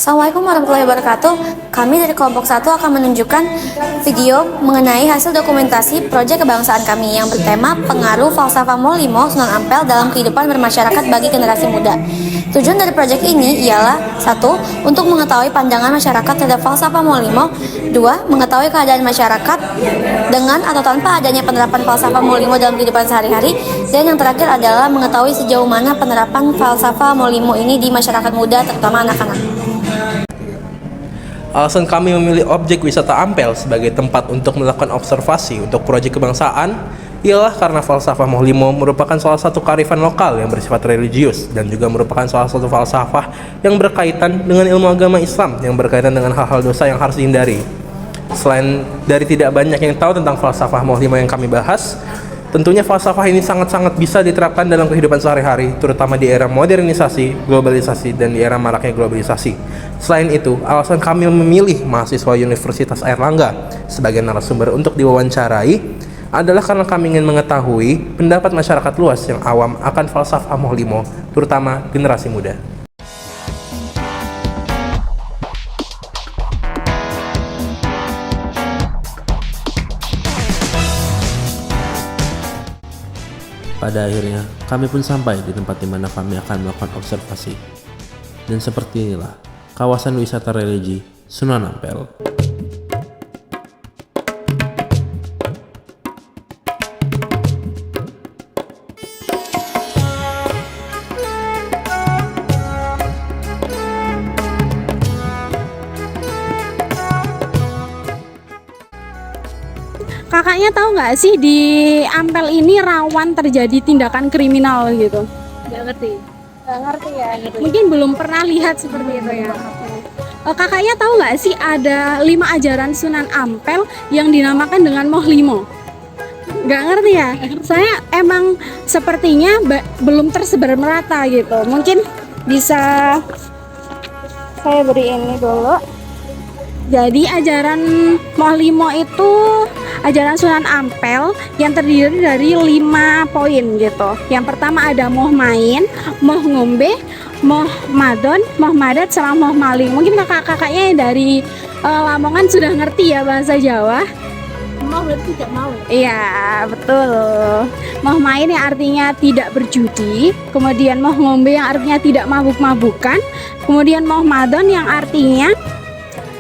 Assalamualaikum warahmatullahi wabarakatuh. Kami dari kelompok 1 akan menunjukkan video mengenai hasil dokumentasi proyek kebangsaan kami yang bertema pengaruh falsafah Maulimo Sunan Ampel dalam kehidupan bermasyarakat bagi generasi muda. Tujuan dari proyek ini ialah 1. Untuk mengetahui pandangan masyarakat terhadap falsafah Maulimo. 2. Mengetahui keadaan masyarakat dengan atau tanpa adanya penerapan falsafah Maulimo dalam kehidupan sehari-hari. Dan yang terakhir adalah mengetahui sejauh mana penerapan falsafah Maulimo ini di masyarakat muda, terutama anak-anak. Alasan kami memilih objek wisata Ampel sebagai tempat untuk melakukan observasi untuk proyek kebangsaan ialah karena falsafah Maulimo merupakan salah satu kearifan lokal yang bersifat religius dan juga merupakan salah satu falsafah yang berkaitan dengan ilmu agama Islam yang berkaitan dengan hal-hal dosa yang harus dihindari. Selain dari tidak banyak yang tahu tentang falsafah Maulimo yang kami bahas, tentunya falsafah ini sangat-sangat bisa diterapkan dalam kehidupan sehari-hari, terutama di era modernisasi, globalisasi, dan di era maraknya globalisasi. Selain itu, alasan kami memilih mahasiswa Universitas Airlangga sebagai narasumber untuk diwawancarai adalah karena kami ingin mengetahui pendapat masyarakat luas yang awam akan falsafah Maulimo, terutama generasi muda. Pada akhirnya, kami pun sampai di tempat di mana kami akan melakukan observasi. Dan seperti inilah kawasan wisata religi Sunan Ampel. Kakaknya tahu nggak sih di Ampel ini rawan terjadi tindakan kriminal gitu? Nggak ngerti. Nggak ngerti ya. Mungkin belum pernah lihat seperti itu ya. Kakaknya tahu nggak sih ada 5 ajaran Sunan Ampel yang dinamakan dengan Maulimo? Nggak ngerti ya. Saya emang sepertinya belum tersebar merata gitu. Mungkin bisa saya beri ini dulu. Jadi ajaran Maulimo itu ajaran Sunan Ampel yang terdiri dari 5 poin gitu. Yang pertama ada moh main, moh ngombe, moh madon, moh madat, sama moh maling. Mungkin kakak-kakaknya yang dari Lamongan sudah ngerti ya bahasa Jawa. Mau berarti tidak mau. Iya, betul. Moh main yang artinya tidak berjudi, kemudian moh ngombe yang artinya tidak mabuk-mabukan, kemudian moh madon yang artinya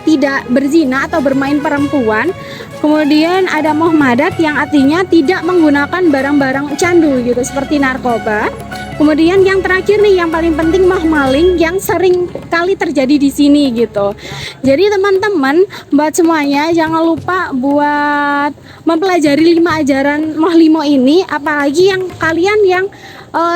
tidak berzina atau bermain perempuan. Kemudian ada moh madat yang artinya tidak menggunakan barang-barang candu gitu seperti narkoba. Kemudian yang terakhir nih yang paling penting moh maling yang sering kali terjadi di sini gitu. Jadi teman-teman buat semuanya jangan lupa buat mempelajari 5 ajaran Maulimo ini, apalagi yang kalian yang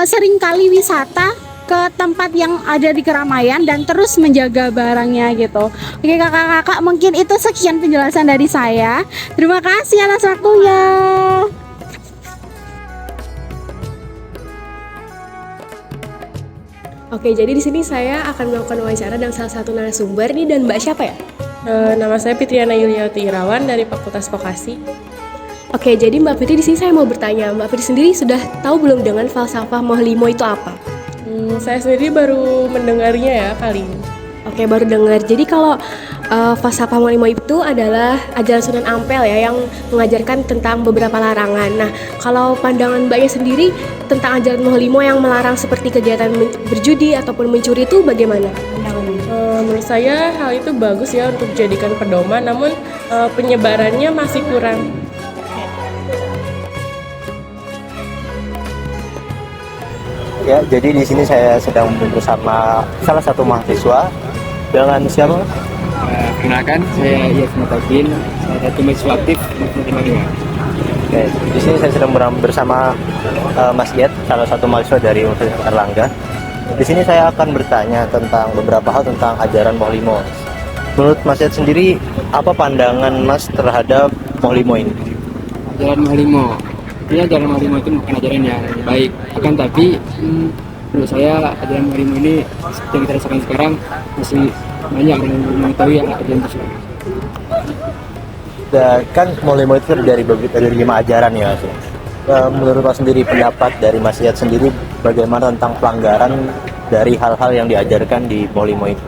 sering kali wisata ke tempat yang ada di keramaian dan terus menjaga barangnya gitu. Oke kakak-kakak, mungkin itu sekian penjelasan dari saya. Terima kasih atas waktunya. Oke, jadi di sini saya akan melakukan wawancara dengan salah satu narasumber nih, dan Mbak siapa ya? Nama saya Fitriana Yuliati Irawan dari Fakultas Vokasi. Oke, jadi Mbak Fitri di sini saya mau bertanya, Mbak Fitri sendiri sudah tahu belum dengan falsafah Maulimo itu apa? Saya sendiri baru mendengarnya ya kali ini. Oke, baru dengar. Jadi kalau falsafah Maulimo itu adalah ajaran Sunan Ampel ya yang mengajarkan tentang beberapa larangan. Nah, kalau pandangan Mbaknya sendiri tentang ajaran Maulimo yang melarang seperti kegiatan berjudi ataupun mencuri itu bagaimana pandangannya? Menurut saya hal itu bagus ya untuk dijadikan pedoman, namun penyebarannya masih kurang. Ya, jadi di sini saya sedang bersama salah satu mahasiswa dengan siapa? Perkenalkan, saya Yasmin Takin, salah satu mahasiswa aktif Matematika. Oke, di sini saya sedang bersama Mas Yed, salah satu mahasiswa dari Universitas Airlangga. Di sini saya akan bertanya tentang beberapa hal tentang ajaran Maulimo. Menurut Mas Yed sendiri, apa pandangan Mas terhadap Maulimo ini? Ajaran Maulimo, ajaran Maulimo itu bukan ajaran yang baik. Akan tapi, menurut saya ajaran Maulimo ini seperti yang kita rasakan sekarang masih banyak yang mengetahui ajaran tersebut. Kan Maulimo itu terdiri dari 5 ajaran ya Mas. Menurut Mas sendiri, pendapat dari Mas Yed sendiri bagaimana tentang pelanggaran dari hal-hal yang diajarkan di Maulimo itu?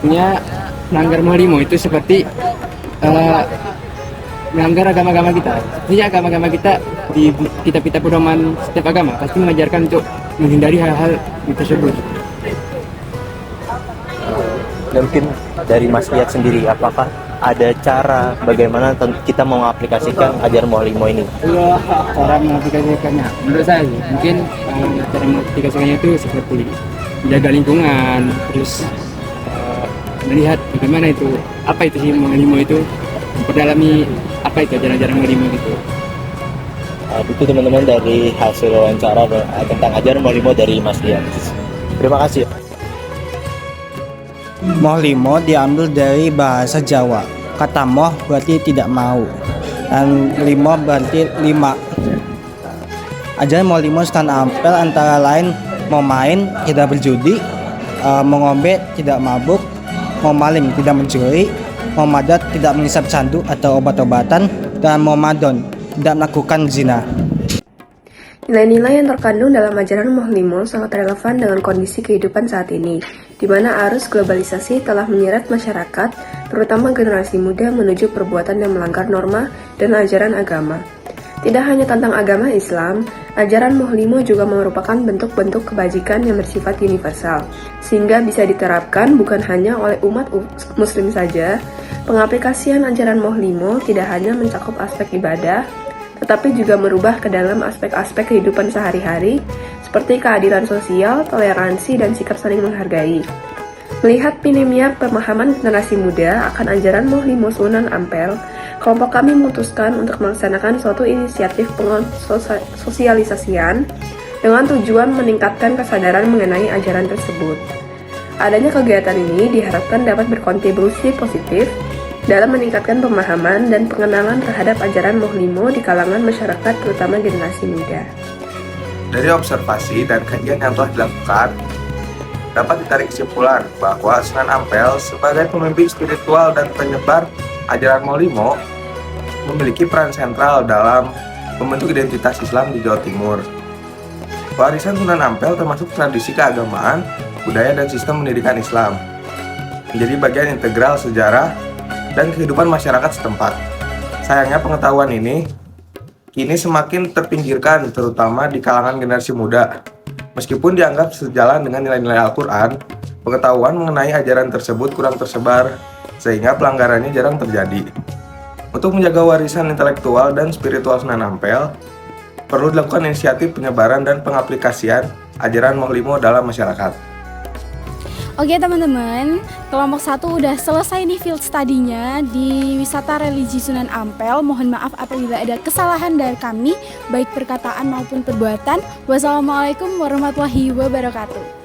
artinya melanggar Maulimo itu seperti melanggar agama-agama kita. Artinya agama-agama kita di kitab-kitab pedoman setiap agama pasti mengajarkan untuk menghindari hal-hal tersebut. Dan mungkin dari Mas Iyad sendiri, apakah ada cara bagaimana kita mau mengaplikasikan ajaran Maulimo ini? Cara mengaplikasikannya, menurut saya sih, mungkin cara mengaplikasikannya itu seperti menjaga lingkungan, terus melihat bagaimana itu, apa itu sih Maulimo itu, memperdalami apa itu ajaran-ajaran Maulimo itu. Itu teman-teman dari hasil wawancara tentang ajaran Maulimo dari Mas Iyad. Terima kasih. Mohlimo diambil dari bahasa Jawa. Kata moh berarti tidak mau, dan limo berarti 5. Ajaran Mohlimo Sunan Ampel antara lain mau main, tidak berjudi, mau ngombe, tidak mabuk, mau maling, tidak mencuri, mau madat, tidak menghisap candu atau obat-obatan, dan mau madon, tidak melakukan zina. Nilai-nilai yang terkandung dalam ajaran Mohlimo sangat relevan dengan kondisi kehidupan saat ini, di mana arus globalisasi telah menyeret masyarakat, terutama generasi muda menuju perbuatan yang melanggar norma dan ajaran agama. Tidak hanya tentang agama Islam, ajaran Mohlimo juga merupakan bentuk-bentuk kebajikan yang bersifat universal, sehingga bisa diterapkan bukan hanya oleh umat muslim saja. Pengaplikasian ajaran Mohlimo tidak hanya mencakup aspek ibadah, tetapi juga merubah ke dalam aspek-aspek kehidupan sehari-hari, seperti keadilan sosial, toleransi, dan sikap saling menghargai. Melihat minimnya pemahaman generasi muda akan ajaran Mohlimo Sunan Ampel, kelompok kami memutuskan untuk melaksanakan suatu inisiatif sosialisasian dengan tujuan meningkatkan kesadaran mengenai ajaran tersebut. Adanya kegiatan ini diharapkan dapat berkontribusi positif dalam meningkatkan pemahaman dan pengenalan terhadap ajaran Mohlimo di kalangan masyarakat, terutama generasi muda. Dari observasi dan kajian yang telah dilakukan, dapat ditarik kesimpulan bahwa Sunan Ampel sebagai pemimpin spiritual dan penyebar ajaran Mohlimo memiliki peran sentral dalam membentuk identitas Islam di Jawa Timur. Warisan Sunan Ampel termasuk tradisi keagamaan, budaya, dan sistem pendidikan Islam, menjadi bagian integral sejarah dan kehidupan masyarakat setempat. Sayangnya pengetahuan ini kini semakin terpinggirkan, terutama di kalangan generasi muda. Meskipun dianggap sejalan dengan nilai-nilai Al-Quran, pengetahuan mengenai ajaran tersebut kurang tersebar, sehingga pelanggarannya jarang terjadi. Untuk menjaga warisan intelektual dan spiritual Sunan Ampel, perlu dilakukan inisiatif penyebaran dan pengaplikasian ajaran Mohlimo dalam masyarakat. Oke teman-teman, kelompok 1 udah selesai nih field study-nya di wisata religi Sunan Ampel. Mohon maaf apabila ada kesalahan dari kami, baik perkataan maupun perbuatan. Wassalamualaikum warahmatullahi wabarakatuh.